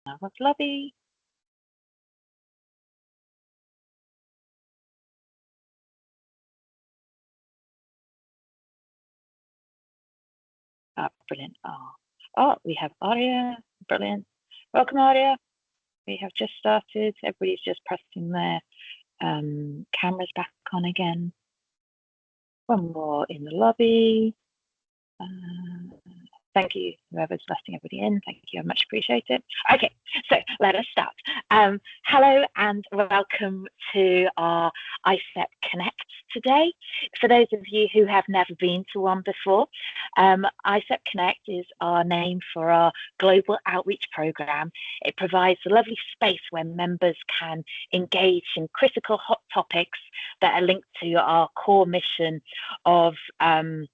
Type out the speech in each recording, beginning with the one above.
What's lobby? Brilliant. Oh, we have Aria. Brilliant. Welcome, Aria. We have just started. Everybody's just pressing their cameras back on again. One more in the lobby. Thank you, whoever's letting everybody in. Thank you, I much appreciate it. Okay, so let us start. Hello and welcome to our AIESEPConnect today. For those of you who have never been to one before, AIESEPConnect is our name for our global outreach program. It provides a lovely space where members can engage in critical hot topics that are linked to our core mission of AIESEP.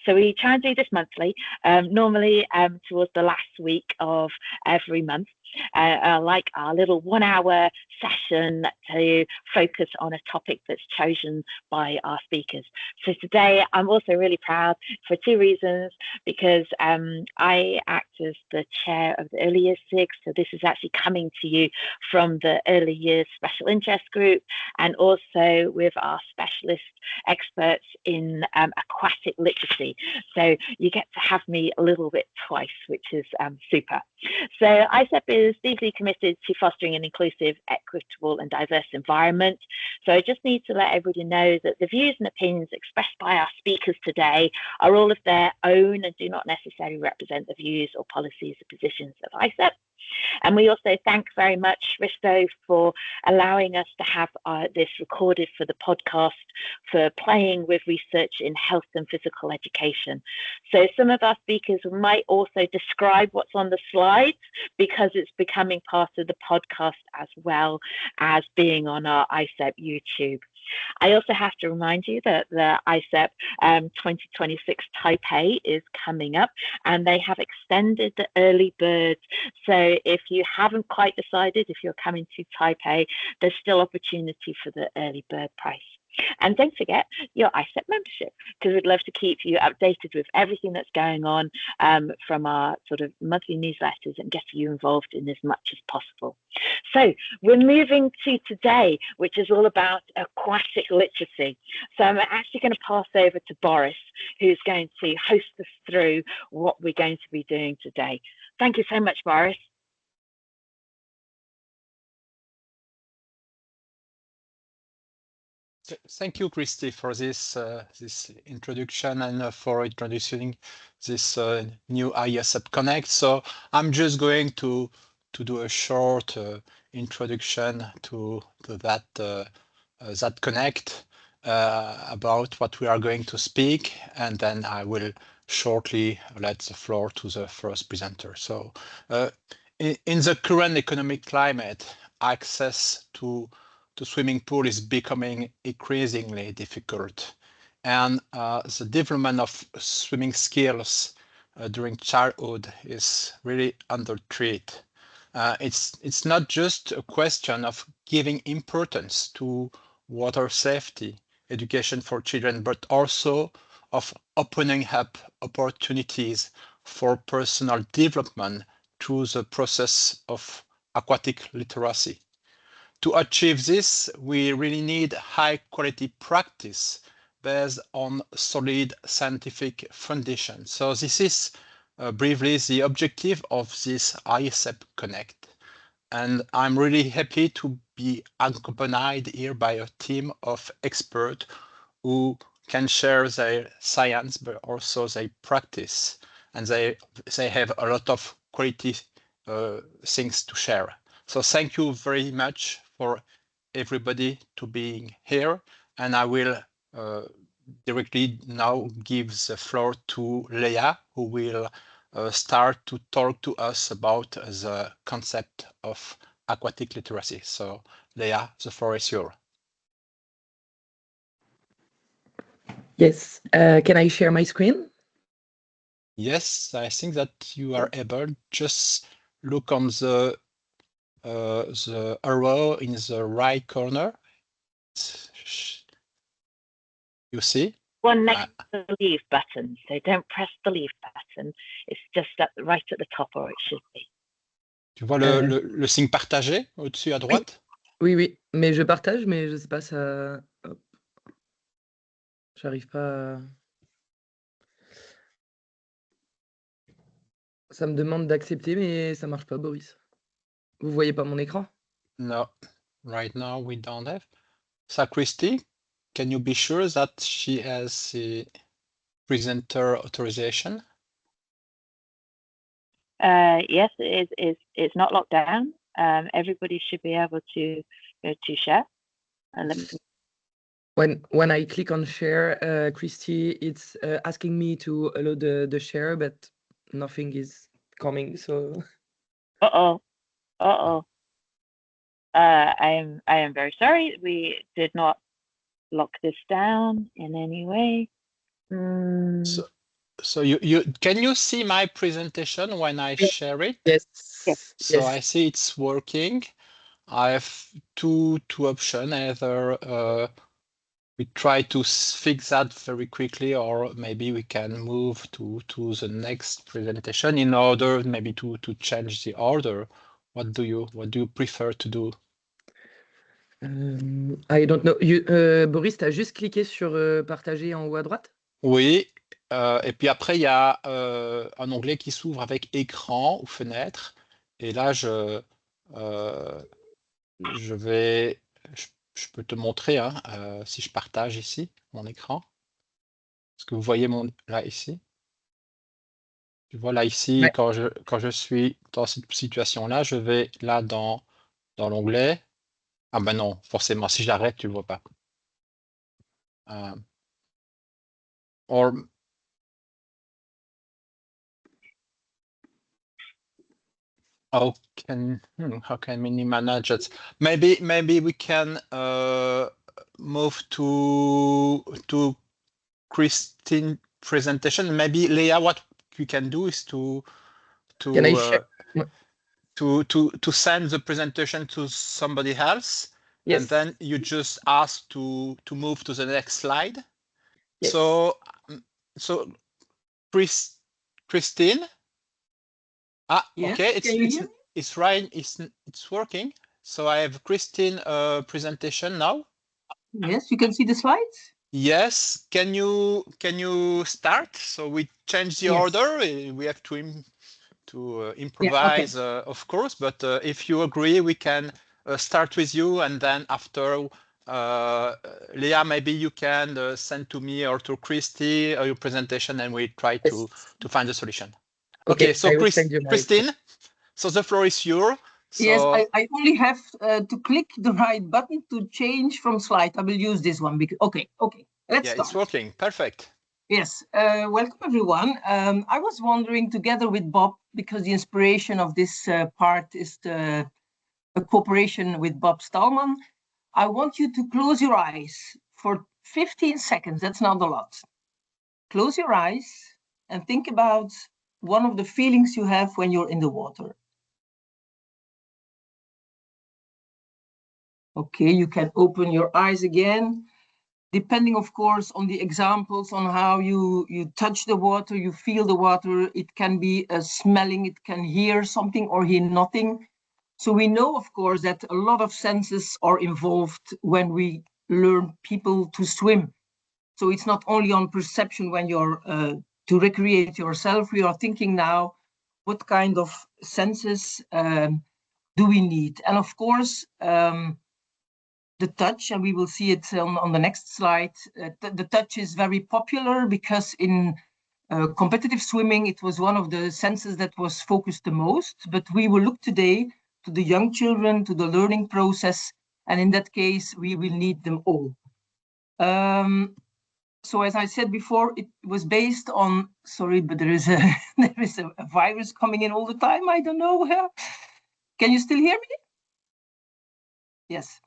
So we try and do this monthly, normally towards the last week of every month, like our little 1 hour session to focus on a topic that's chosen by our speakers. So today I'm also really proud for two reasons, because I act as the chair of the Early Years SIG, so this is actually coming to you from the Early Years Special Interest Group, and also with our specialist experts in aquatic literacy. So you get to have me a little bit twice, which is super. So AIESEP is deeply committed to fostering an inclusive, equitable and diverse environment. So I just need to let everybody know that the views and opinions expressed by our speakers today are all of their own and do not necessarily represent the views or policies or positions of AIESEP. And we also thank very much Risto for allowing us to have this recorded for the podcast, for playing with research in health and physical education. So some of our speakers might also describe what's on the slides, because it's becoming part of the podcast as well as being on our AIESEP YouTube. I also have to remind you that the AIESEP 2026 Taipei is coming up, and they have extended the early birds. So if you haven't quite decided if you're coming to Taipei, there's still opportunity for the early bird price. And don't forget your AIESEP membership, because we'd love to keep you updated with everything that's going on from our sort of monthly newsletters and get you involved in as much as possible. So we're moving to today, which is all about aquatic literacy. So I'm actually going to pass over to Boris, who's going to host us through what we're going to be doing today. Thank you so much, Boris. Thank you, Kristy, for this this introduction and for introducing this new AIESEPConnect. So I'm just going to do a short introduction to that that connect about what we are going to speak, and then I will shortly let the floor to the first presenter. So in the current economic climate, access to the swimming pool is becoming increasingly difficult, and the development of swimming skills during childhood is really under threat. It's not just a question of giving importance to water safety, education for children, but also of opening up opportunities for personal development through the process of aquatic literacy. To achieve this, we really need high quality practice based on solid scientific foundation. So this is briefly the objective of this AIESEPConnect. And I'm really happy to be accompanied here by a team of experts who can share their science, but also their practice. And they have a lot of quality things to share. So thank you very much for everybody to being here. And I will directly now give the floor to Leah, who will start to talk to us about the concept of aquatic literacy. So Leah, the floor is yours. Yes, can I share my screen? Yes, I think that you are able. Just look on the arrow in the right corner. You see? one next to the leave button. So don't press the leave button. It's just right at the top, or it should be. Tu vois le signe partagé au-dessus à droite? Oui, mais je partage, mais je sais pas, ça... Hop. J'arrive pas à... Ça me demande d'accepter, mais ça marche pas, Boris. Vous voyez pas mon écran? No, right now we don't have. So Kristy, can you be sure that she has the presenter authorization? Yes, it's not locked down. Everybody should be able to share. And let me... When I click on share, Kristy, it's asking me to allow the share, but nothing is coming. So. I am very sorry. We did not lock this down in any way. So you can you see my presentation when I share it? Yes. So yes. I see it's working. I have two options. Either we try to fix that very quickly, or maybe we can move to the next presentation in order maybe to change the order. What do you prefer to do? I don't know. Boris, tu as juste cliqué sur partager en haut à droite? Oui, et puis après, il y a un onglet qui s'ouvre avec écran ou fenêtre. Et là, je peux te montrer hein, si je partage ici mon écran. Est-ce que vous voyez là ici? Tu vois là ici, Ouais. quand je suis dans cette situation-là, je vais là dans l'onglet. Ah ben non, forcément, si j'arrête, tu ne le vois pas. How can we manage it? Maybe we can move to Kristine presentation. Maybe Leah, what you can do is to Can I share? to send the presentation to somebody else, Yes. and then you just ask to move to the next slide. Yes. So Kristine. Yes. Okay, Can you hear me? it's right. It's working. So I have Kristine presentation now. Yes, you can see the slides. Yes. Can you start? So we change the order. We have to improvise, of course. But if you agree, we can start with you, and then after Leah, maybe you can send to me or to Kristy your presentation, and we try to find a solution. Okay, so Kristine, so the floor is yours. So... Yes, I only have to click the right button to change from slide. I will use this one because okay, let's start. It's working, perfect. Yes, welcome everyone. I was wondering together with Bob, because the inspiration of this part is the cooperation with Bob Stallman. I want you to close your eyes for 15 seconds. That's not a lot. Close your eyes and think about one of the feelings you have when you're in the water. Okay, you can open your eyes again, depending, of course, on the examples, on how you touch the water, you feel the water. It can be smelling, it can hear something or hear nothing. So we know, of course, that a lot of senses are involved when we learn people to swim. So it's not only on perception when you're to recreate yourself. We are thinking now, what kind of senses do we need? And of course, the touch, and we will see it on the next slide. The touch is very popular because in competitive swimming, it was one of the senses that was focused the most. But we will look today to the young children, to the learning process. And in that case, we will need them all. So as I said before, it was based on, sorry, but there is a virus coming in all the time. I don't know. Can you still hear me? Yes.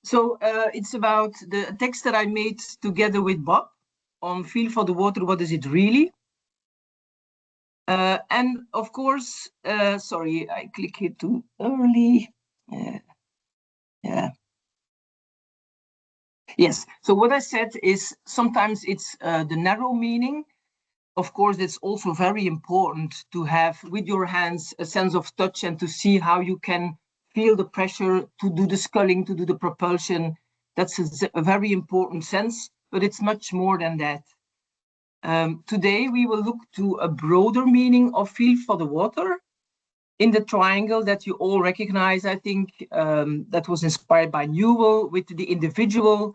So it's about the text that I made together with Bob on Feel for the Water, What Is It Really? And of course, sorry, I click here too early. Yeah. Yes, so what I said is sometimes it's the narrow meaning. Of course, it's also very important to have with your hands a sense of touch and to see how you can feel the pressure to do the sculling, to do the propulsion. That's a very important sense, but it's much more than that. Today, we will look to a broader meaning of feel for the water. In the triangle that you all recognize, I think, that was inspired by Newell, with the individual,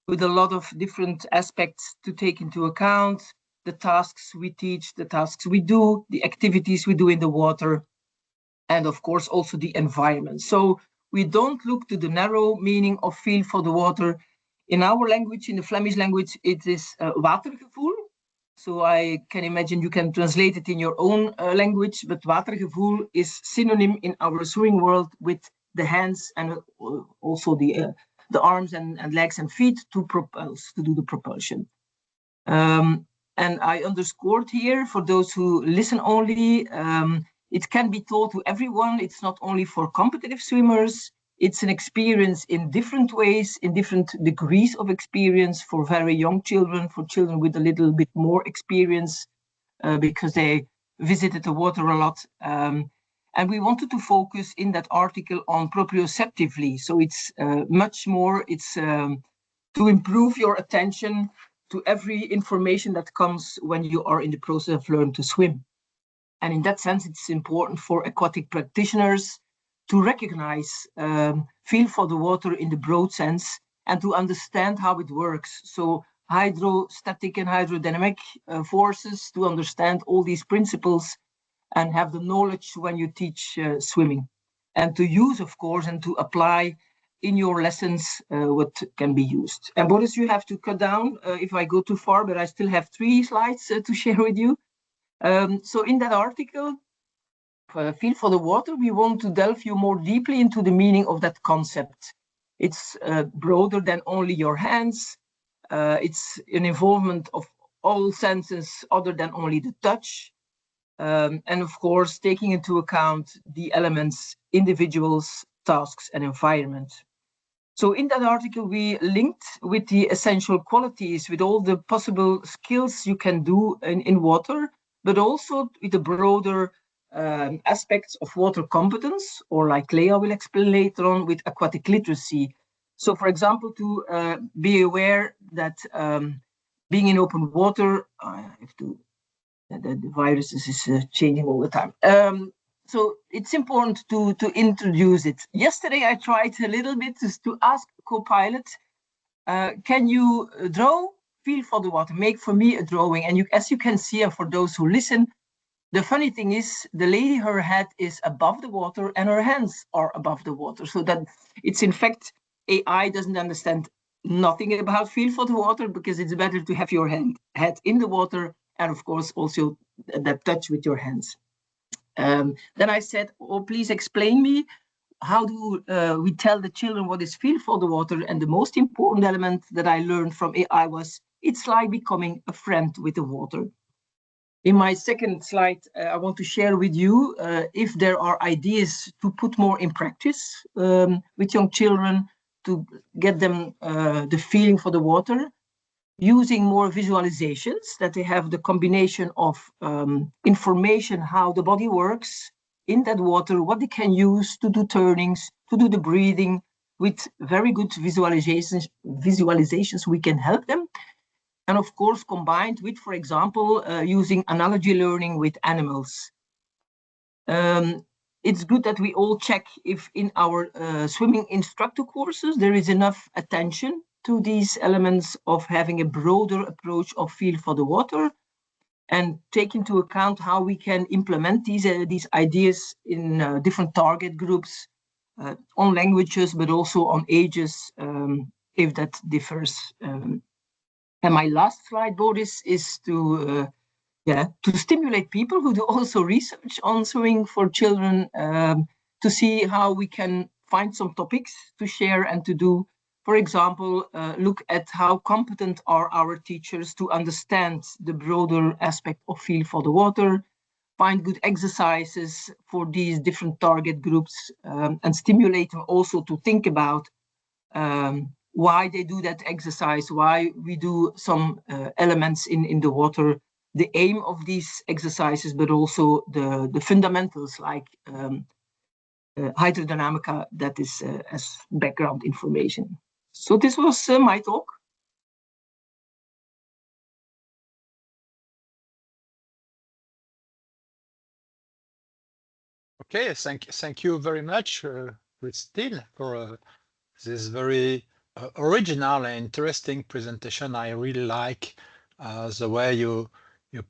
with a lot of different aspects to take into account, the tasks we teach, the tasks we do, the activities we do in the water, and of course also the environment. So we don't look to the narrow meaning of feel for the water. In our language, in the Flemish language, it is watergevoel. So I can imagine you can translate it in your own language, but watergevoel is synonym in our swimming world with the hands and also the arms and legs and feet to do the propulsion. And I underscored here, for those who listen only, it can be taught to everyone. It's not only for competitive swimmers. It's an experience in different ways, in different degrees of experience for very young children, for children with a little bit more experience because they visited the water a lot. And we wanted to focus in that article on proprioceptively. So it's much more, it's to improve your attention to every information that comes when you are in the process of learning to swim. And in that sense, it's important for aquatic practitioners to recognize, feel for the water in the broad sense, and to understand how it works. So hydrostatic and hydrodynamic forces, to understand all these principles and have the knowledge when you teach swimming. And to use, of course, and to apply in your lessons what can be used. And Boris, you have to cut down if I go too far, but I still have 3 slides to share with you. So in that article, Feel for the Water, we want to delve you more deeply into the meaning of that concept. It's broader than only your hands. It's an involvement of all senses other than only the touch. And of course, taking into account the elements, individuals, tasks, and environment. So in that article, we linked with the essential qualities, with all the possible skills you can do in water, but also with the broader aspects of water competence, or like Leah will explain later on, with aquatic literacy. So for example, to be aware that being in open water, I have to, the virus is changing all the time. So it's important to introduce it. Yesterday, I tried a little bit to ask Copilot, can you draw, feel for the water, make for me a drawing? And as you can see, and for those who listen, the funny thing is the lady, her head is above the water and her hands are above the water. So that it's in fact, AI doesn't understand nothing about feel for the water, because it's better to have your head in the water and of course also that touch with your hands. Then I said, oh, please explain me, how do we tell the children what is feel for the water? And the most important element that I learned from AI was, it's like becoming a friend with the water. In my second slide, I want to share with you if there are ideas to put more in practice with young children to get them the feeling for the water, using more visualizations, that they have the combination of information, how the body works in that water, what they can use to do turnings, to do the breathing. With very good visualizations, we can help them. And of course, combined with, for example, using analogy learning with animals. It's good that we all check if in our swimming instructor courses, there is enough attention to these elements of having a broader approach of feel for the water, and take into account how we can implement these ideas in different target groups, on languages, but also on ages, if that differs. And my last slide, Boris, is to stimulate people who do also research on swimming for children, to see how we can find some topics to share and to do. For example, look at how competent are our teachers to understand the broader aspect of feel for the water, find good exercises for these different target groups, and stimulate them also to think about why they do that exercise, why we do some elements in the water, the aim of these exercises, but also the fundamentals like hydrodynamica, that is as background information. So this was my talk. Okay, thank you very much, Kristine, for this very original and interesting presentation. I really like the way you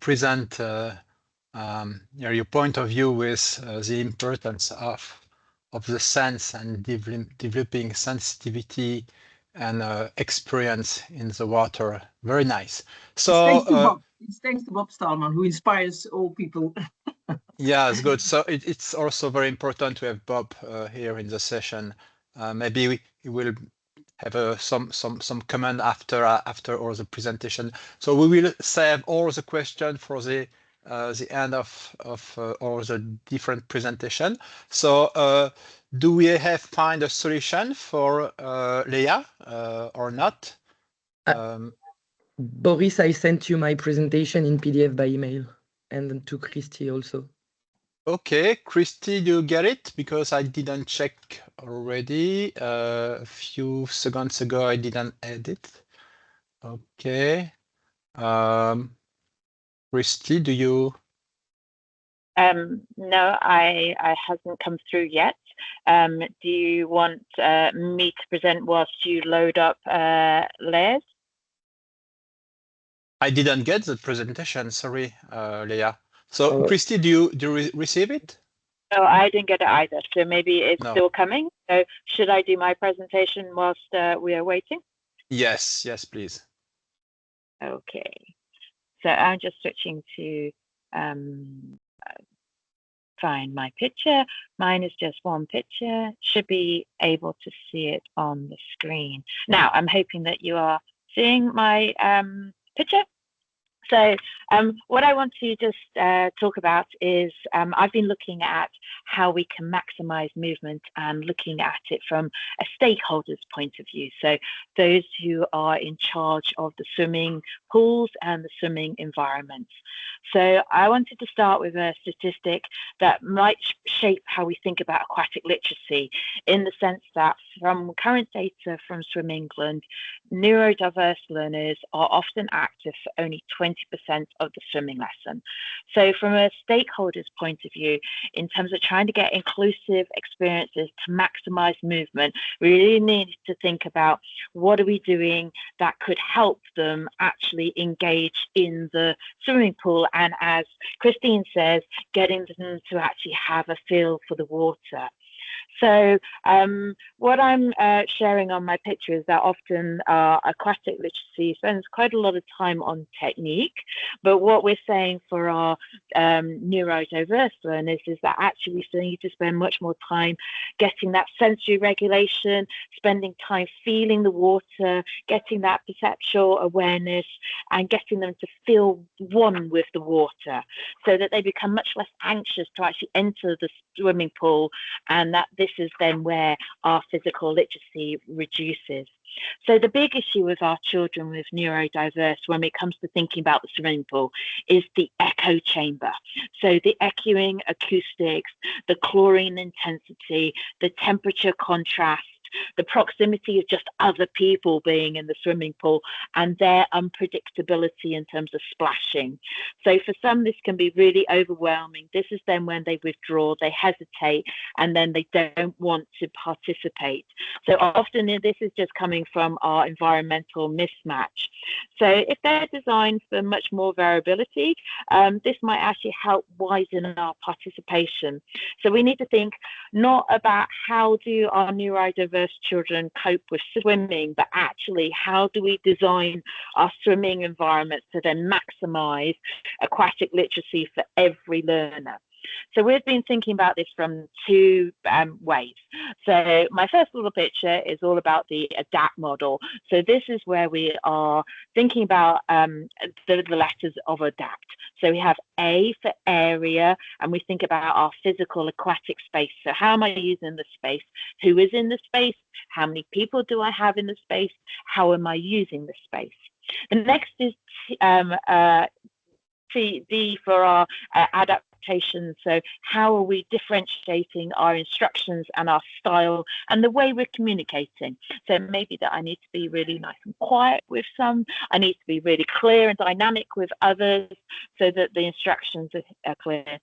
present your point of view with the importance of the sense and developing sensitivity and experience in the water. Very nice. So it's thanks to Bob Stallman, who inspires all people. yeah, it's good. So it's also very important to have Bob here in the session. Maybe we will have some comment after all the presentation. So we will save all the questions for the end of all the different presentation. So do we have find a solution for Leah or not? Boris, I sent you my presentation in PDF by email, and to Kristy also. Okay, Kristy, do you get it? Because I didn't check already. A few seconds ago, I didn't edit. Okay. Kristy, do you? No, I hasn't come through yet. Do you want me to present whilst you load up Liège? I didn't get the presentation. Sorry, Leah. So, Kristy, do you receive it? No, I didn't get it either. So maybe it's still coming. So should I do my presentation whilst we are waiting? Yes, please. Okay. So I'm just switching to find my picture. Mine is just one picture. Should be able to see it on the screen. Now, I'm hoping that you are seeing my picture. So what I want to just talk about is I've been looking at how we can maximize movement and looking at it from a stakeholder's point of view. So those who are in charge of the swimming pools and the swimming environments. So I wanted to start with a statistic that might shape how we think about aquatic literacy, in the sense that from current data from Swim England, neurodiverse learners are often active for only 20% of the swimming lesson. So from a stakeholder's point of view, in terms of trying to get inclusive experiences to maximize movement, we really need to think about what are we doing that could help them actually engage in the swimming pool, and as Kristine says, getting them to actually have a feel for the water. So what I'm sharing on my picture is that often aquatic literacy spends quite a lot of time on technique, but what we're saying for our neurodiverse learners is that actually we still need to spend much more time getting that sensory regulation, spending time feeling the water, getting that perceptual awareness, and getting them to feel one with the water, so that they become much less anxious to actually enter the swimming pool, and that this is then where our physical literacy reduces. So the big issue with our children with neurodiverse when it comes to thinking about the swimming pool is the echo chamber. So the echoing acoustics, the chlorine intensity, the temperature contrast, the proximity of just other people being in the swimming pool, and their unpredictability in terms of splashing. So for some, this can be really overwhelming. This is then when they withdraw, they hesitate, and then they don't want to participate. So often this is just coming from our environmental mismatch. So if they're designed for much more variability, this might actually help widen our participation. So we need to think not about how do our neurodiverse children cope with swimming, but actually how do we design our swimming environments to then maximize aquatic literacy for every learner. So we've been thinking about this from two ways. So my first little picture is all about the ADAPT model. So this is where we are thinking about the letters of ADAPT. So we have A for area, and we think about our physical aquatic space. So how am I using the space? Who is in the space? How many people do I have in the space? How am I using the space? The next is D for our adaptation. So how are we differentiating our instructions and our style and the way we're communicating? So maybe that I need to be really nice and quiet with some, I need to be really clear and dynamic with others so that the instructions are clear.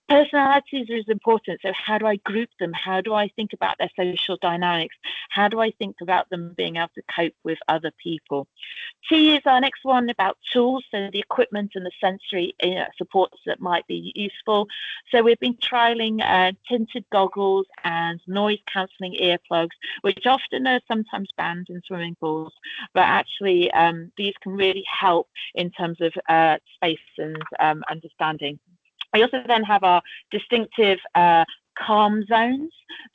Personalities is important. So how do I group them? How do I think about their social dynamics? How do I think about them being able to cope with other people? T is our next one about tools, so the equipment and the sensory supports that might be useful. So we've been trialing tinted goggles and noise cancelling earplugs, which often are sometimes banned in swimming pools, but actually these can really help in terms of space and understanding. We also then have our distinctive calm zones.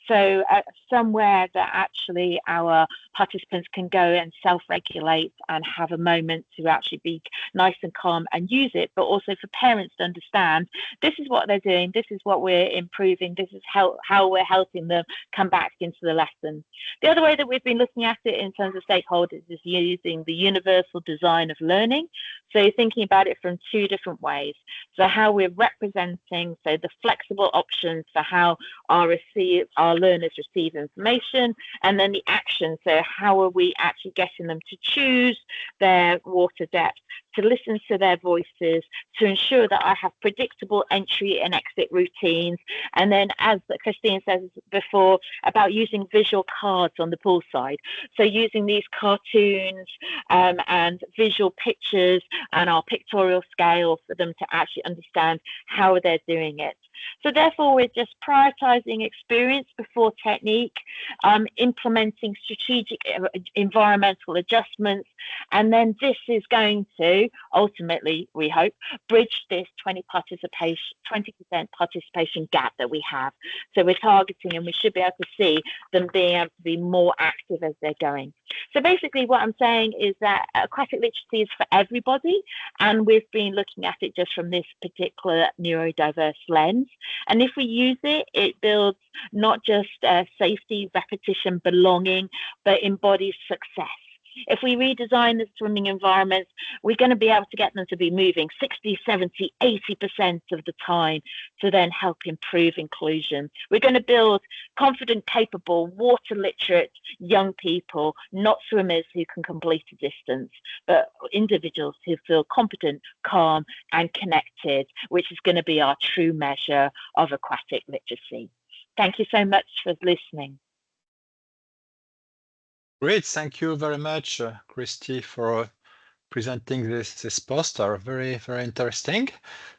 So somewhere that actually our participants can go and self-regulate and have a moment to actually be nice and calm and use it, but also for parents to understand this is what they're doing, this is what we're improving, this is how we're helping them come back into the lesson. The other way that we've been looking at it in terms of stakeholders is using the universal design of learning. So thinking about it from two different ways. So how we're representing, so the flexible options for how our learners receive information, and then the action. So how are we actually getting them to choose their water depth, to listen to their voices, to ensure that I have predictable entry and exit routines. And then, as Kristine says before, about using visual cards on the poolside. So using these cartoons and visual pictures and our pictorial scale for them to actually understand how they're doing it. So therefore, we're just prioritizing experience before technique, implementing strategic environmental adjustments, and then this is going to ultimately, we hope, bridge this 20% participation gap that we have. So we're targeting, and we should be able to see them being able to be more active as they're going. So basically what I'm saying is that aquatic literacy is for everybody, and we've been looking at it just from this particular neurodiverse lens. And if we use it, it builds not just safety, repetition, belonging, but embodies success. If we redesign the swimming environments, we're going to be able to get them to be moving 60, 70, 80% of the time to then help improve inclusion. We're going to build confident, capable, water literate young people, not swimmers who can complete a distance, but individuals who feel competent, calm, and connected, which is going to be our true measure of aquatic literacy. Thank you so much for listening. Great, thank you very much, Kristy, for presenting this poster. Very, very interesting.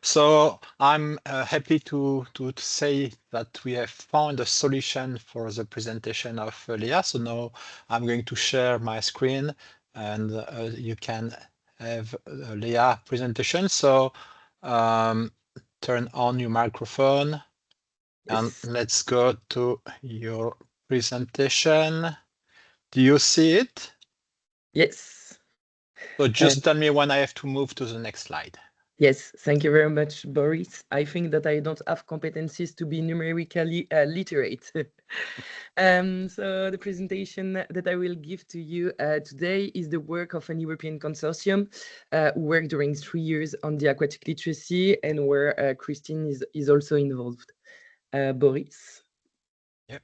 So I'm happy to say that we have found a solution for the presentation of Leah. So now I'm going to share my screen, and you can have Leah presentation. So turn on your microphone, and let's go to your presentation. Do you see it? Yes. So just tell me when I have to move to the next slide. Yes, thank you very much, Boris. I think that I don't have competencies to be numerically literate. So the presentation that I will give to you today is the work of an European consortium who worked during 3 years on the aquatic literacy, and where Kristine is also involved. Boris? Yep.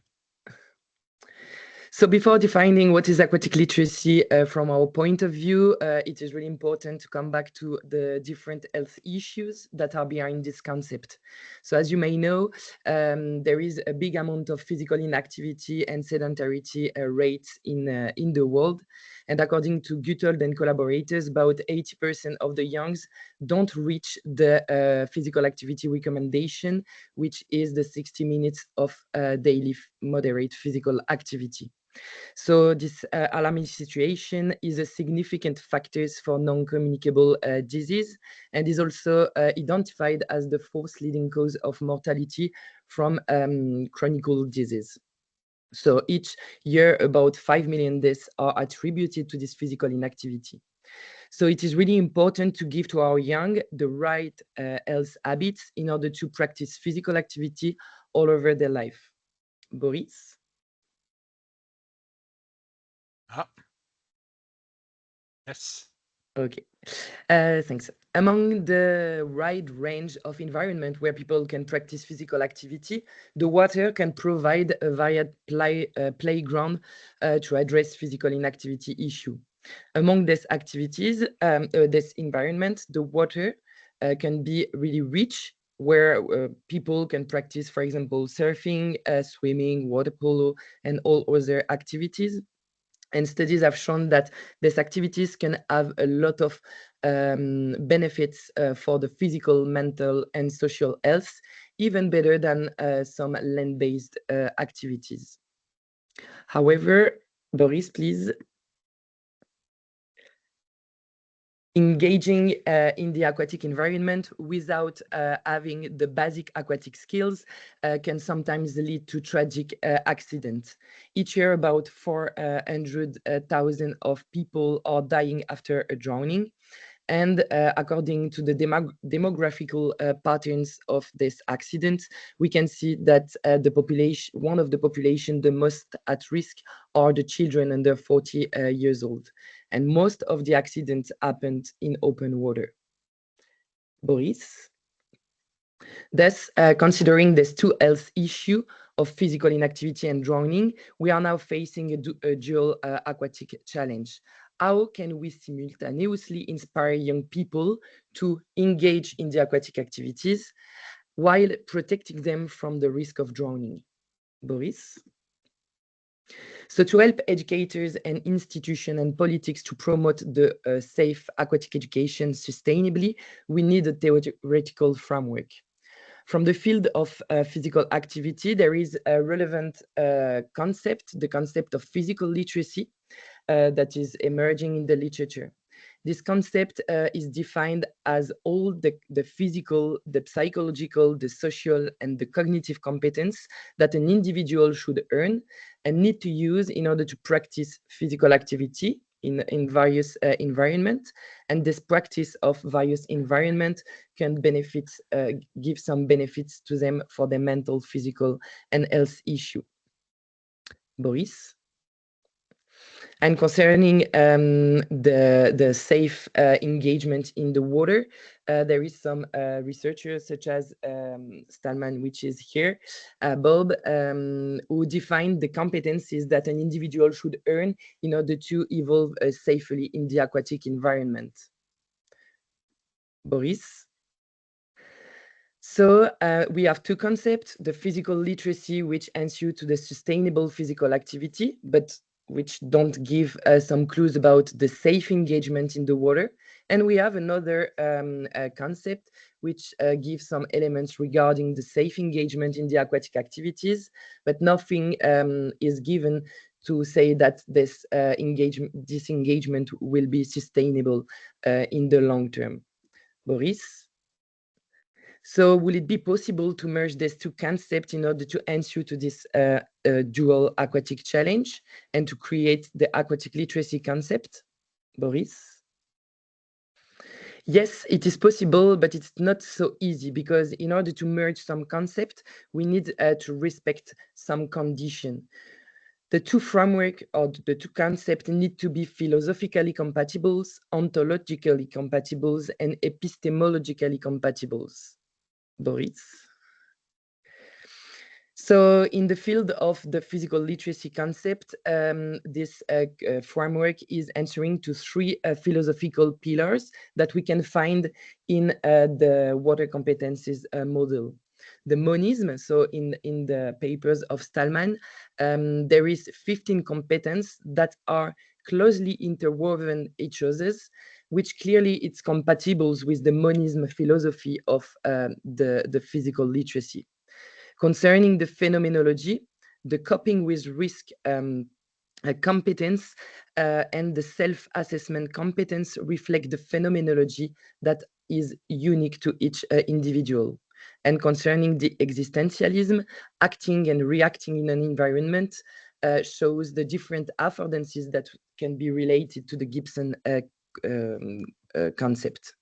So before defining what is aquatic literacy from our point of view, it is really important to come back to the different health issues that are behind this concept. So as you may know, there is a big amount of physical inactivity and sedentarity rates in the world. And according to Guttold and collaborators, about 80% of the youngs don't reach the physical activity recommendation, which is the 60 minutes of daily moderate physical activity. So this alarming situation is a significant factor for non-communicable disease, and is also identified as the fourth leading cause of mortality from chronic disease. So each year, about 5 million deaths are attributed to this physical inactivity. So it is really important to give to our young the right health habits in order to practice physical activity all over their life. Boris? Yes. Okay, thanks. Among the wide range of environment where people can practice physical activity, the water can provide a varied playground to address physical inactivity issue. Among these activities, this environment, the water can be really rich, where people can practice, for example, surfing, swimming, water polo, and all other activities. And studies have shown that these activities can have a lot of benefits for the physical, mental, and social health, even better than some land-based activities. However, Boris, please. Engaging in the aquatic environment without having the basic aquatic skills can sometimes lead to tragic accidents. Each year, about 400,000 of people are dying after a drowning. And according to the demographical patterns of this accident, we can see that the population, one of the population the most at risk are the children under 40 years old. And most of the accidents happened in open water. Boris? Thus, considering this two health issue of physical inactivity and drowning, we are now facing a dual aquatic challenge. How can we simultaneously inspire young people to engage in the aquatic activities while protecting them from the risk of drowning? Boris? So to help educators and institutions and politics to promote the safe aquatic education sustainably, we need a theoretical framework. From the field of physical activity, there is a relevant concept, the concept of physical literacy, that is emerging in the literature. This concept is defined as all the physical, the psychological, the social, and the cognitive competence that an individual should earn and need to use in order to practice physical activity in various environments. And this practice of various environments can give some benefits to them for their mental, physical, and health issue. Boris? And concerning the safe engagement in the water, there is some researchers such as Stallman, which is here, Bob, who defined the competencies that an individual should earn in order to evolve safely in the aquatic environment. Boris? So we have two concepts, the physical literacy, which answers to the sustainable physical activity, but which don't give some clues about the safe engagement in the water. And we have another concept which gives some elements regarding the safe engagement in the aquatic activities, but nothing is given to say that this engagement will be sustainable in the long term. Boris? So will it be possible to merge these two concepts in order to answer to this dual aquatic challenge and to create the aquatic literacy concept? Boris? Yes, it is possible, but it's not so easy because in order to merge some concept, we need to respect some condition. The two framework or the two concepts need to be philosophically compatible, ontologically compatible, and epistemologically compatible. Boris? So in the field of the physical literacy concept, this framework is answering to three philosophical pillars that we can find in the water competencies model. The monism, so in the papers of Stallman, there is 15 competences that are closely interwoven each other's, which clearly it's compatible with the monism philosophy of the physical literacy. Concerning the phenomenology, the coping with risk competence and the self-assessment competence reflect the phenomenology that is unique to each individual. And concerning the existentialism, acting and reacting in an environment shows the different affordances that can be related to the Gibson concept.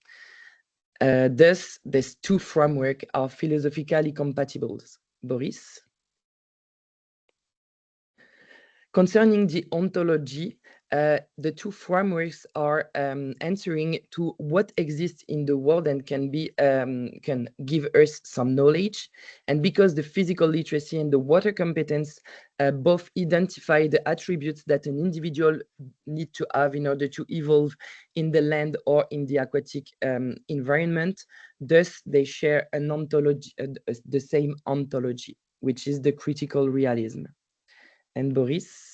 Thus, these two frameworks are philosophically compatible. Boris? Concerning the ontology, the two frameworks are answering to what exists in the world and can give us some knowledge. And because the physical literacy and the water competence both identify the attributes that an individual need to have in order to evolve in the land or in the aquatic environment, thus they share an ontology, the same ontology, which is the critical realism. And Boris?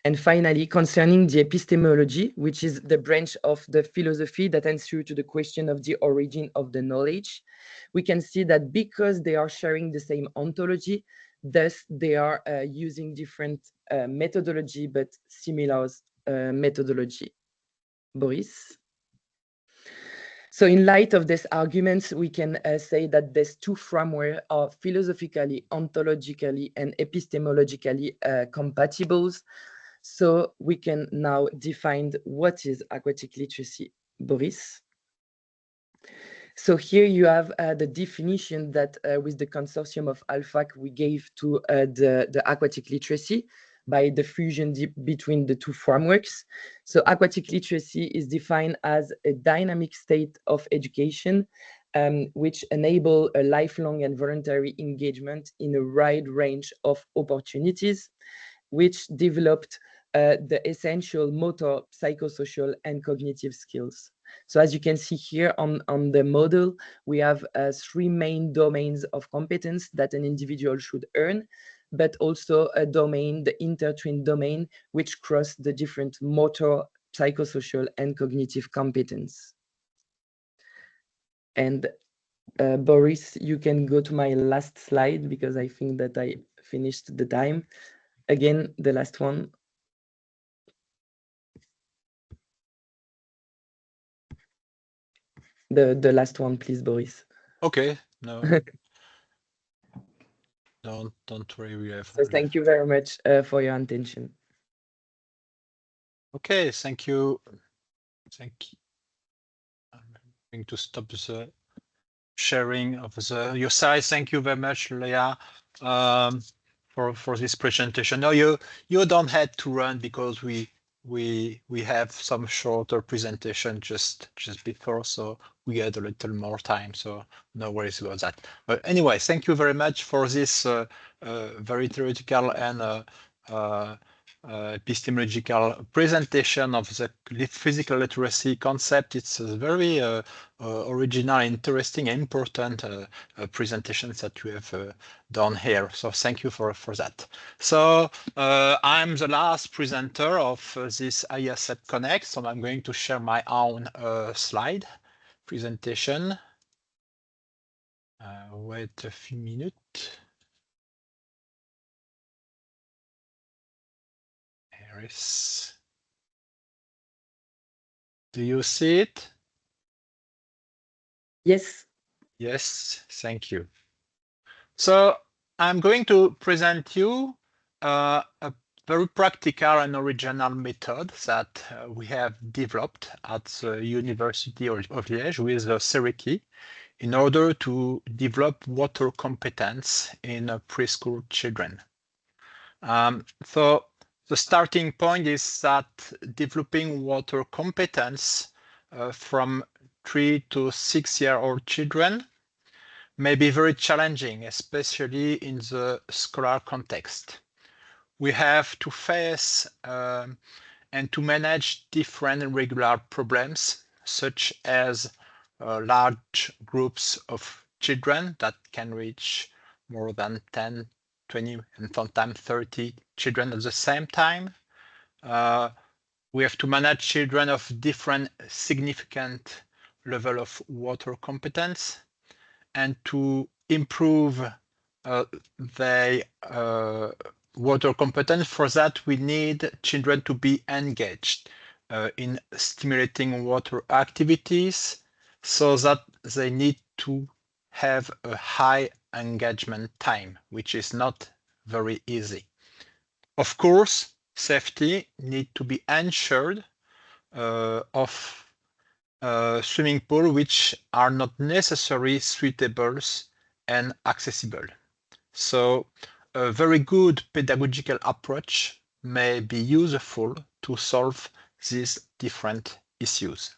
And finally, concerning the epistemology, which is the branch of the philosophy that answers to the question of the origin of the knowledge, we can see that because they are sharing the same ontology, thus they are using different methodology, but similar methodology. Boris? So in light of these arguments, we can say that these two frameworks are philosophically, ontologically, and epistemologically compatible. So we can now define what is aquatic literacy. Boris? So here you have the definition that with the consortium of ALPHAC we gave to the aquatic literacy by the fusion between the two frameworks. So aquatic literacy is defined as a dynamic state of education which enable a lifelong and voluntary engagement in a wide range of opportunities, which developed the essential motor, psychosocial, and cognitive skills. So as you can see here on the model, we have three main domains of competence that an individual should earn, but also a domain, the intertwined domain, which cross the different motor, psychosocial, and cognitive competence. And Boris, you can go to my last slide because I think that I finished the time. Again, the last one. The last one, please, Boris. Okay, no. Don't worry, we have. So thank you very much for your attention. Okay, thank you. Thank you. I'm going to stop the sharing of your slides. Thank you very much, Leah, for this presentation. No, you don't have to run because we have some shorter presentation just before, so we had a little more time, so no worries about that. But anyway, thank you very much for this very theoretical and epistemological presentation of the physical literacy concept. It's a very original, interesting, important presentations that you have done here. So thank you for that. So I'm the last presenter of this AIESEPConnect, so I'm going to share my own slide presentation. Wait a few minutes. Here is. Do you see it? Yes. Yes, thank you. So I'm going to present you a very practical and original method that we have developed at the University of Liège with Seriki in order to develop water competence in preschool children. So the starting point is that developing water competence from 3 to 6-year-old children may be very challenging, especially in the scholar context. We have to face and to manage different and regular problems, such as large groups of children that can reach more than 10, 20, and sometimes 30 children at the same time. We have to manage children of different significant level of water competence, and to improve their water competence. For that, we need children to be engaged in stimulating water activities, so that they need to have a high engagement time, which is not very easy. Of course, safety needs to be ensured of swimming pools which are not necessarily suitable and accessible. So a very good pedagogical approach may be useful to solve these different issues.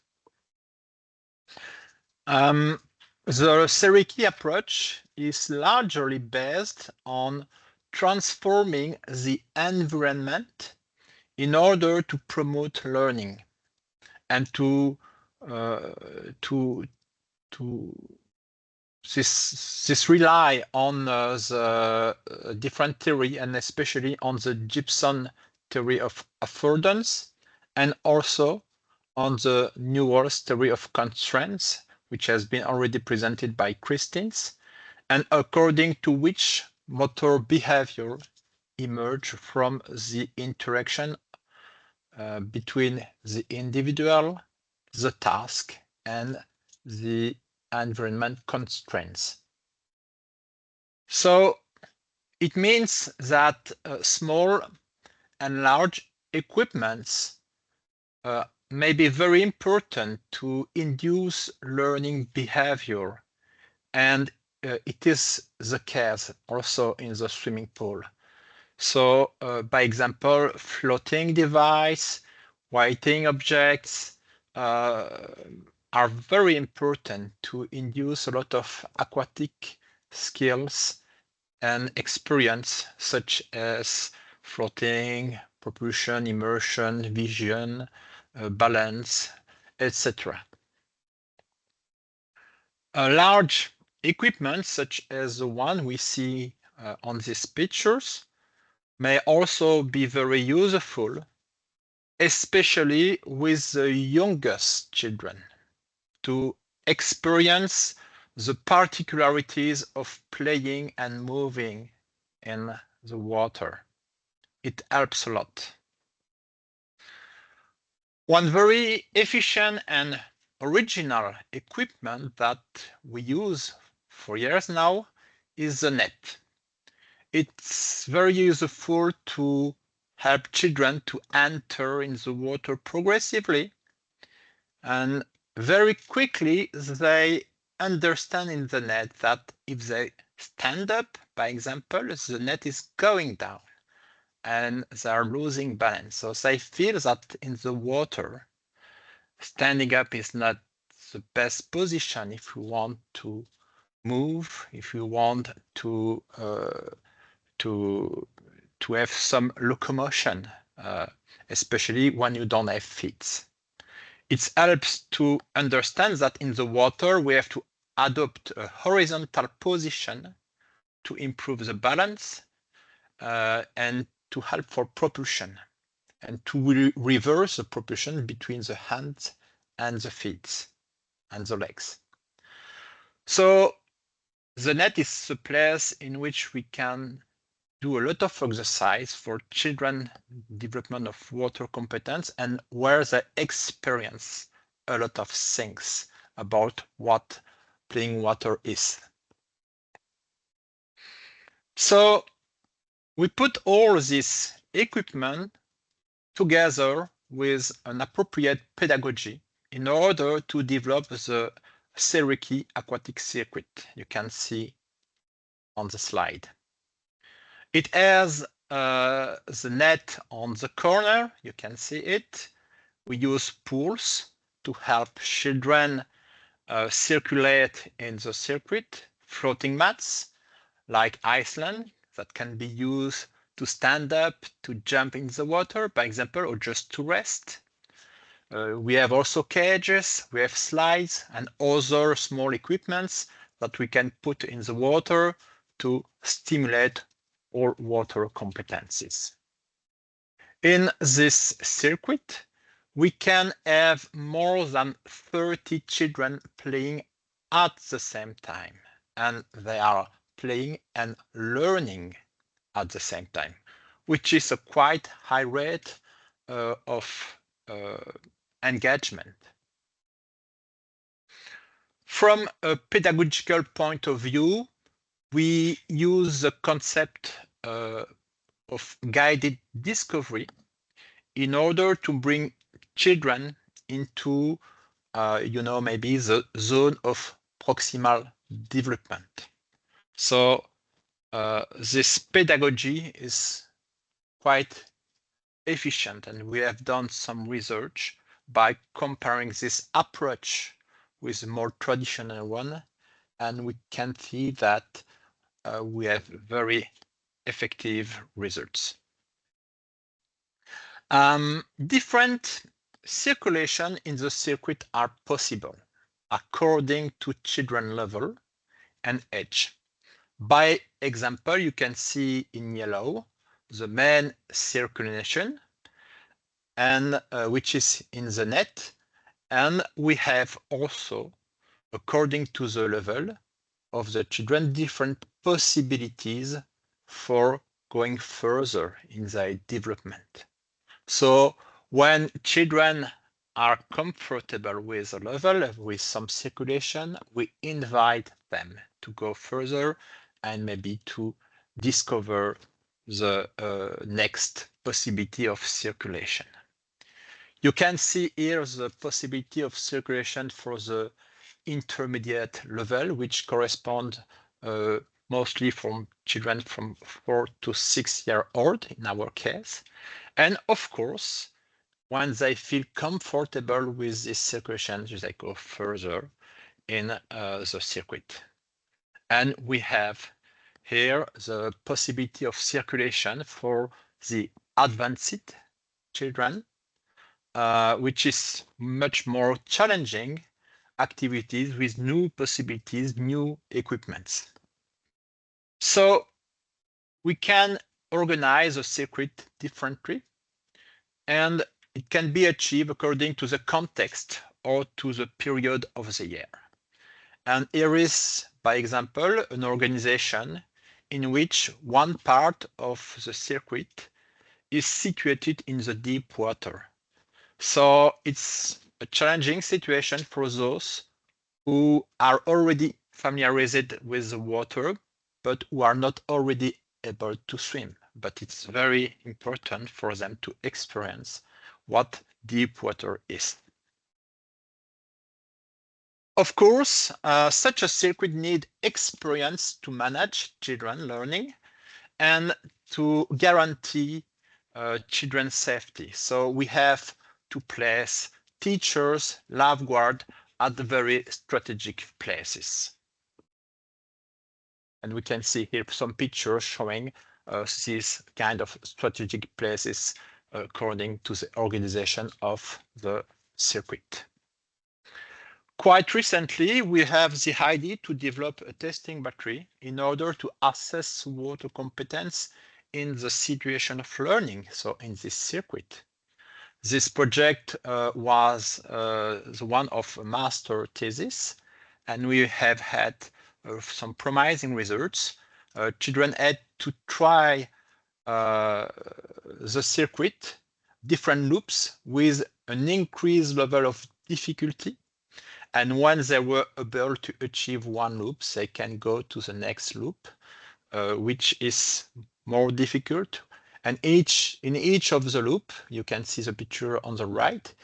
The Seriki approach is largely based on transforming the environment in order to promote learning and this rely on the different theory, and especially on the Gibson theory of affordance, and also on the newest theory of constraints, which has been already presented by Kristine, and according to which motor behavior emerge from the interaction between the individual, the task, and the environment constraints. So it means that small and large equipments may be very important to induce learning behavior, and it is the case also in the swimming pool. So by example, floating device, weighting objects, are very important to induce a lot of aquatic skills and experience, such as floating, propulsion, immersion, vision, balance, etc. Large equipment, such as the one we see on these pictures, may also be very useful, especially with the youngest children, to experience the particularities of playing and moving in the water. It helps a lot. One very efficient and original equipment that we use for years now is the net. It's very useful to help children to enter in the water progressively, and very quickly they understand in the net that if they stand up, by example, the net is going down and they are losing balance. So they feel that in the water, standing up is not the best position if you want to move, if you want to have some locomotion, especially when you don't have feet. It helps to understand that in the water we have to adopt a horizontal position to improve the balance and to help for propulsion, and to reverse the propulsion between the hands and the feet and the legs. So the net is the place in which we can do a lot of exercise for children development of water competence, and where they experience a lot of things about what playing water is. So we put all this equipment together with an appropriate pedagogy in order to develop the Seriki aquatic circuit you can see on the slide. It has the net on the corner, you can see it. We use pools to help children circulate in the circuit, floating mats like Iceland that can be used to stand up, to jump in the water, by example, or just to rest. We have also cages, we have slides and other small equipments that we can put in the water to stimulate all water competencies. In this circuit, we can have more than 30 children playing at the same time, and they are playing and learning at the same time, which is a quite high rate of engagement. From a pedagogical point of view, we use the concept of guided discovery in order to bring children into, maybe the zone of proximal development. So this pedagogy is quite efficient, and we have done some research by comparing this approach with a more traditional one, and we can see that we have very effective results. Different circulation in the circuit are possible according to children level and age. By example, you can see in yellow the main circulation, and which is in the net, and we have also, according to the level of the children, different possibilities for going further in their development. So when children are comfortable with a level, with some circulation, we invite them to go further and maybe to discover the next possibility of circulation. You can see here the possibility of circulation for the intermediate level, which correspond mostly from children from 4 to 6 years old in our case. And of course, when they feel comfortable with this circulation, they go further in the circuit. And we have here the possibility of circulation for the advanced children, which is much more challenging activities with new possibilities, new equipments. So we can organize a circuit differently, and it can be achieved according to the context or to the period of the year. And here is, by example, an organization in which one part of the circuit is situated in the deep water. So it's a challenging situation for those who are already familiarized with the water, but who are not already able to swim. But it's very important for them to experience what deep water is. Of course, such a circuit needs experience to manage children learning and to guarantee children's safety. So we have to place teachers, lifeguards at the very strategic places. And we can see here some pictures showing these kind of strategic places according to the organization of the circuit. Quite recently, we have the idea to develop a testing battery in order to assess water competence in the situation of learning, so in this circuit. This project was the one of a master thesis, and we have had some promising results. Children had to try the circuit, different loops with an increased level of difficulty. And when they were able to achieve one loop, they can go to the next loop, which is more difficult. And in each of the loop, you can see the picture on the right,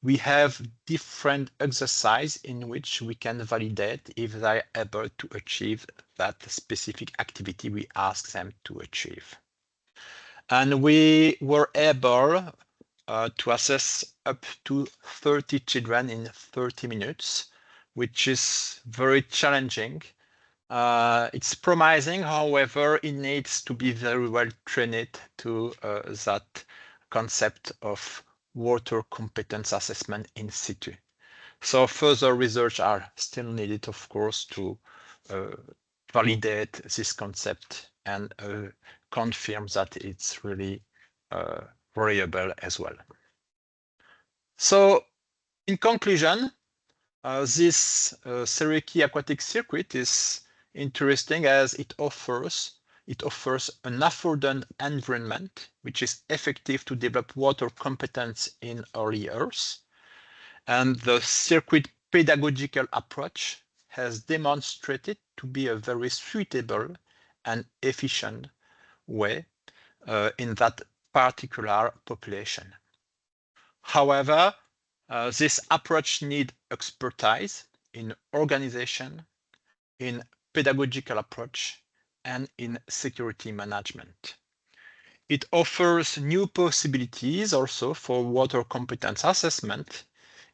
we have different exercise in which we can validate if they are able to achieve that specific activity we ask them to achieve. And we were able to assess up to 30 children in 30 minutes, which is very challenging. It's promising, however, it needs to be very well trained to that concept of water competence assessment in situ. So further research are still needed, of course, to validate this concept and confirm that it's really variable as well. So in conclusion, this Sereki aquatic circuit is interesting as it offers an affordable environment which is effective to develop water competence in early years. And the circuit pedagogical approach has demonstrated to be a very suitable and efficient way in that particular population. However, this approach needs expertise in organization, in pedagogical approach, and in security management. it offers new possibilities also for water competence assessment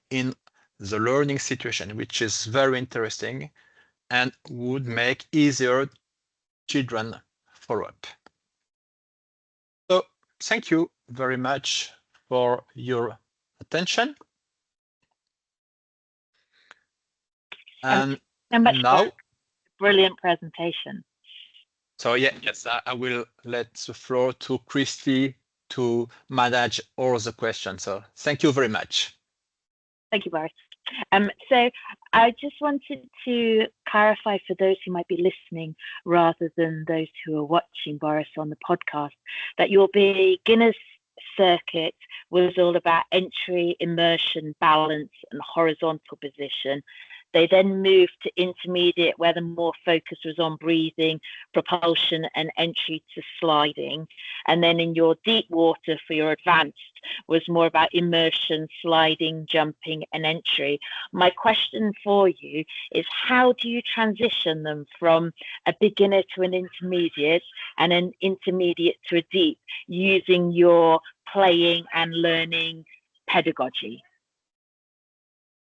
in the learning situation, which is very interesting and would make easier children follow up. So thank you very much for your attention. And so much now, brilliant presentation. So yes, I will let the floor to Kristy to manage all the questions. So thank you very much. Thank you, Boris. So I just wanted to clarify for those who might be listening rather than those who are watching Boris on the podcast, that your beginner's circuit was all about entry, immersion, balance, and horizontal position. They then moved to intermediate, where the more focus was on breathing, propulsion, and entry to sliding. And then in your deep water for your advanced was more about immersion, sliding, jumping, and entry. My question for you is, how do you transition them from a beginner to an intermediate and an intermediate to a deep using your playing and learning pedagogy?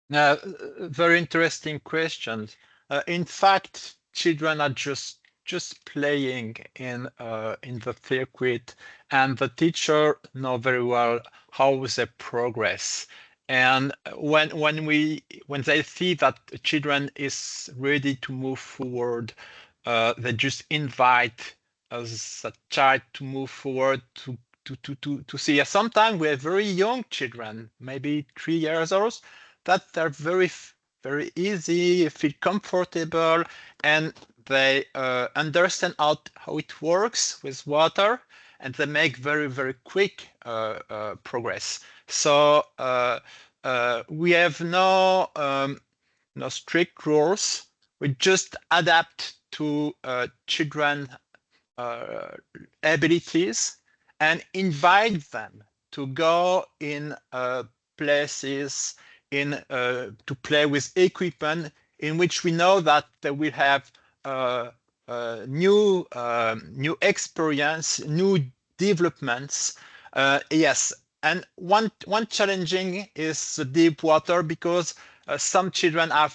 Very interesting questions. In fact, children are just playing in the circuit, and the teacher know very well how they progress. And when they see that the children is ready to move forward, they just invite the child to move forward to see. Sometimes we have very young children, maybe 3 years old, that they're very easy, feel comfortable, and they understand how it works with water, and they make very quick progress. So we have no strict rules. We just adapt to children abilities and invite them to go in places to play with equipment in which we know that they will have new experience, new developments. Yes, and one challenging is the deep water, because some children are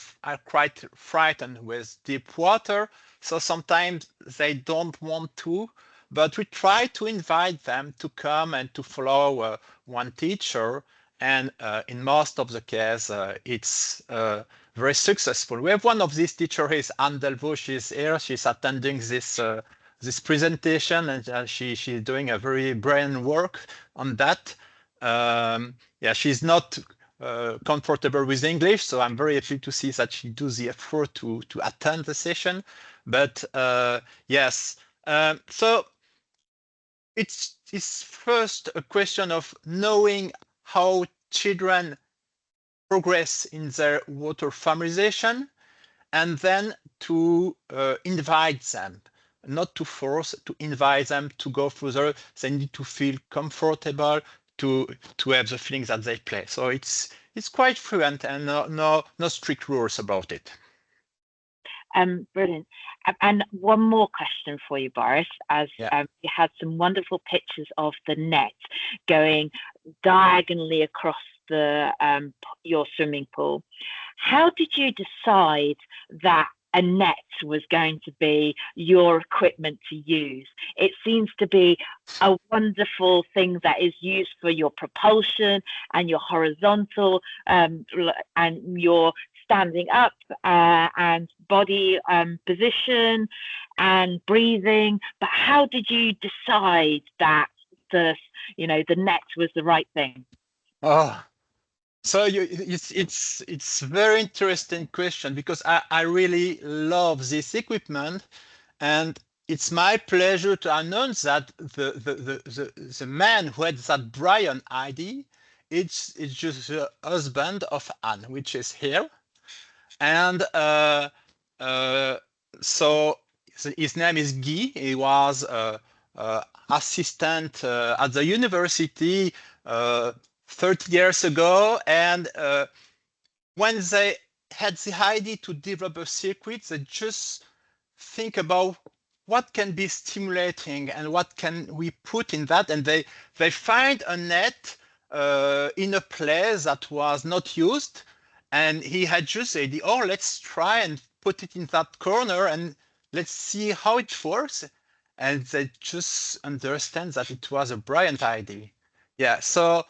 quite frightened with deep water, so sometimes they don't want to. But we try to invite them to come and to follow one teacher. And in most of the cases, it's very successful. We have one of these teachers, Anne Delvaux. She's here. She's attending this presentation, and she's doing a very brilliant work on that. Yeah, she's not comfortable with English, so I'm very happy to see that she does the effort to attend the session. But yes, so it's first a question of knowing how children progress in their water familiarization, and then to invite them, not to force, to invite them to go further. They need to feel comfortable to have the feeling that they play. So it's quite fluent, and no strict rules about it. Brilliant. And one more question for you, Boris, as you had some wonderful pictures of the net going diagonally across the your swimming pool. How did you decide that a net was going to be your equipment to use? It seems to be a wonderful thing that is used for your propulsion and your horizontal and your standing up and body position and breathing. But how did you decide that the net was the right thing? Oh, so it's very interesting question, because I really love this equipment, and it's my pleasure to announce that the man who had that brilliant idea, it's just the husband of Anne, which is here. And so his name is Guy. He was assistant at the university 30 years ago. And when they had the idea to develop a circuit, they just think about what can be stimulating and what can we put in that, and they find a net in a place that was not used, and he had just said, oh, let's try and put it in that corner and let's see how it works. And they just understand that it was a brilliant idea. Yeah, so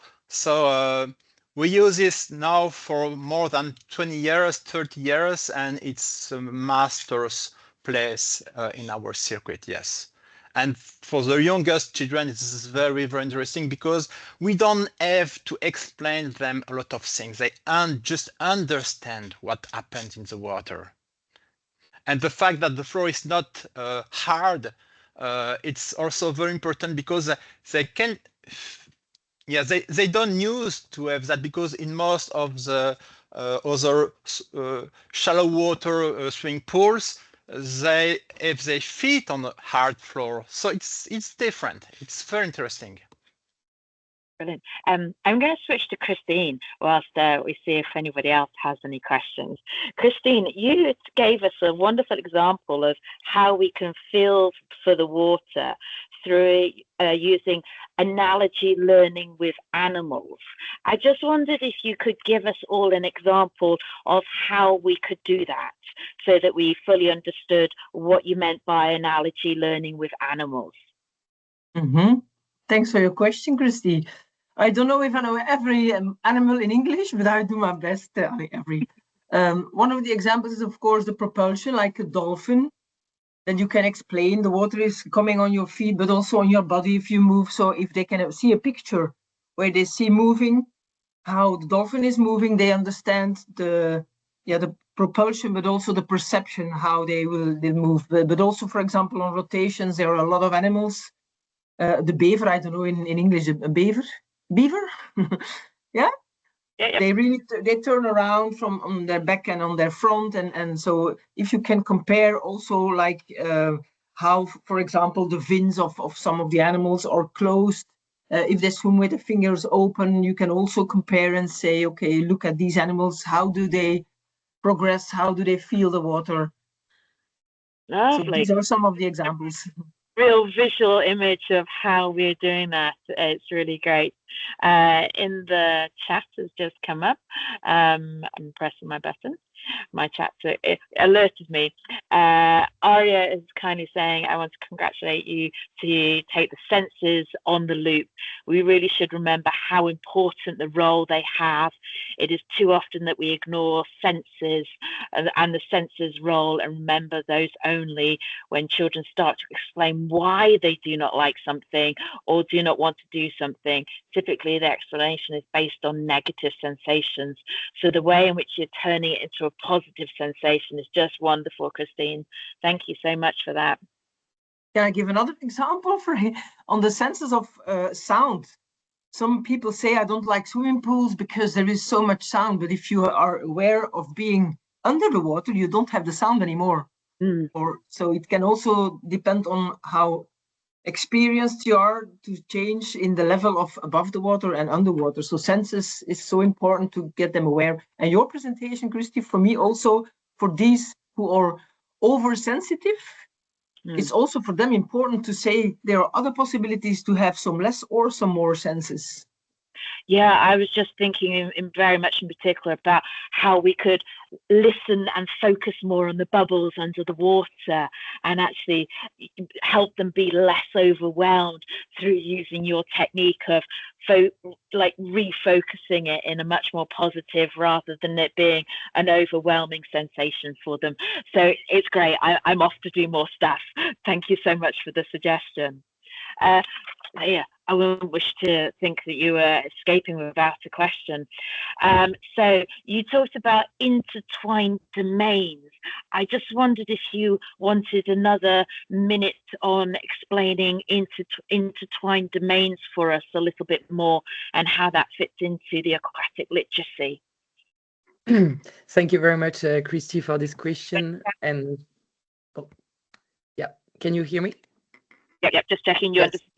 we use this now for more than 20 years, 30 years, and it's a master's place in our circuit, yes. And for the youngest children, this is very, very interesting because we don't have to explain them a lot of things. They just understand what happens in the water. And the fact that the floor is not hard, it's also very important because they can, yeah, they don't use to have that, because in most of the other shallow water swimming pools, they have their feet on a hard floor. So it's different. It's very interesting. Brilliant. I'm going to switch to Kristine whilst we see if anybody else has any questions. Kristine, you gave us a wonderful example of how we can feel for the water through using analogy learning with animals. I just wondered if you could give us all an example of how we could do that so that we fully understood what you meant by analogy learning with animals. Mm-hmm. Thanks for your question, Kristy. I don't know if I know every animal in English, but I do my best. One of the examples is, of course, the propulsion, like a dolphin. Then you can explain the water is coming on your feet, but also on your body if you move. So if they can see a picture where they see moving, how the dolphin is moving, they understand the propulsion, but also the perception, how they move. But also, for example, on rotations, there are a lot of animals. The beaver, I don't know in English, a beaver? Yeah? Yeah. They turn around from on their back and on their front, and so if you can compare also like how, for example, the fins of some of the animals are closed, if they swim with the fingers open, you can also compare and say, okay, look at these animals, how do they progress, how do they feel the water? Lovely. So these are some of the examples. Real visual image of how we're doing that. It's really great. In the chat has just come up. I'm pressing my button. My chat it alerted me. Aria is kindly saying, I want to congratulate you to take the senses on the loop. We really should remember how important the role they have. It is too often that we ignore senses and the senses role and remember those only when children start to explain why they do not like something or do not want to do something. Typically, the explanation is based on negative sensations. So the way in which you're turning it into a positive sensation is just wonderful, Kristine. Thank you so much for that. Can I give another example on the senses of sound? Some people say, I don't like swimming pools because there is so much sound, but if you are aware of being under the water, you don't have the sound anymore. So it can also depend on how experienced you are to change in the level of above the water and underwater. So senses is so important to get them aware. And your presentation, Kristy, for me also, for these who are oversensitive, it's also for them important to say there are other possibilities to have some less or some more senses. Yeah, I was just thinking very much in particular about how we could listen and focus more on the bubbles under the water and actually help them be less overwhelmed through using your technique of refocusing it in a much more positive rather than it being an overwhelming sensation for them. So it's great. I'm off to do more stuff. Thank you so much for the suggestion. Yeah, I wouldn't wish to think that you were escaping without a question. So you talked about intertwined domains. I just wondered if you wanted another minute on explaining intertwined domains for us a little bit more and how that fits into the aquatic literacy. Thank you very much, Kristy, for this question. And yeah, can you hear me? Yep, just checking you understand.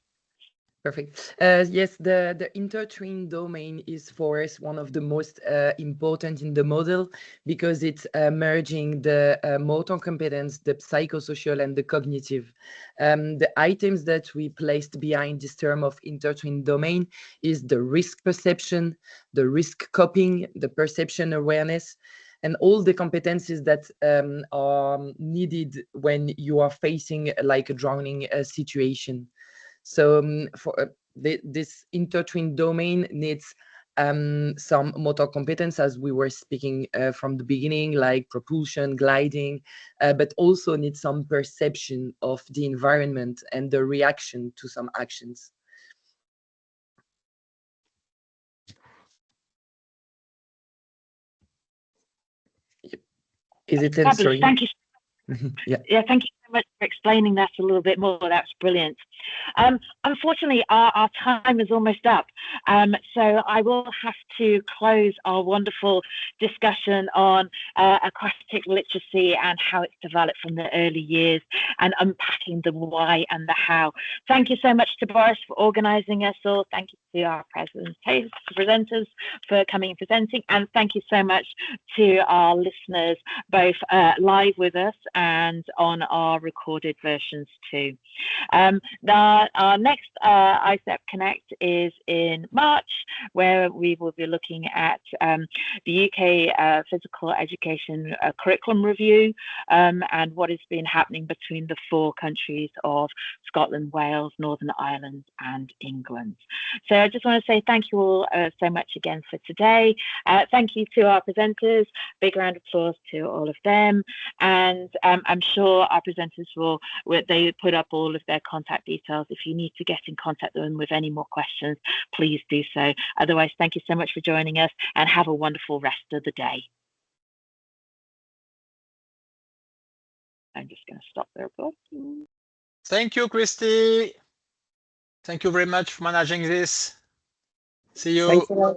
Perfect. Yes, the intertrain domain is for us one of the most important in the model because it's merging the motor competence, the psychosocial, and the cognitive. The items that we placed behind this term of intertrain domain is the risk perception, the risk coping, the perception awareness, and all the competencies that are needed when you are facing like a drowning situation. So for this intertrain domain needs some motor competence, as we were speaking from the beginning, like propulsion, gliding, but also needs some perception of the environment and the reaction to some actions. Is it answering? Thank you. Yeah, thank you so much for explaining that a little bit more. That's brilliant. Unfortunately, our time is almost up. So I will have to close our wonderful discussion on aquatic literacy and how it's developed from the early years and unpacking the why and the how. Thank you so much to Boris for organising us all. Thank you to our presenters for coming and presenting. And thank you so much to our listeners, both live with us and on our recorded versions too. Our next AIESEPConnect is in March, where we will be looking at the UK physical education curriculum review and what has been happening between the 4 countries of Scotland, Wales, Northern Ireland and England. So I just want to say thank you all so much again for today. Thank you to our presenters. Big round of applause to all of them. And I'm sure our presenters they put up all of their contact details. If you need to get in contact with them with any more questions, please do so. Otherwise, thank you so much for joining us and have a wonderful rest of the day. I'm just going to stop the recording. Thank you, Kristy. Thank you very much for managing this. See you. Thanks a lot.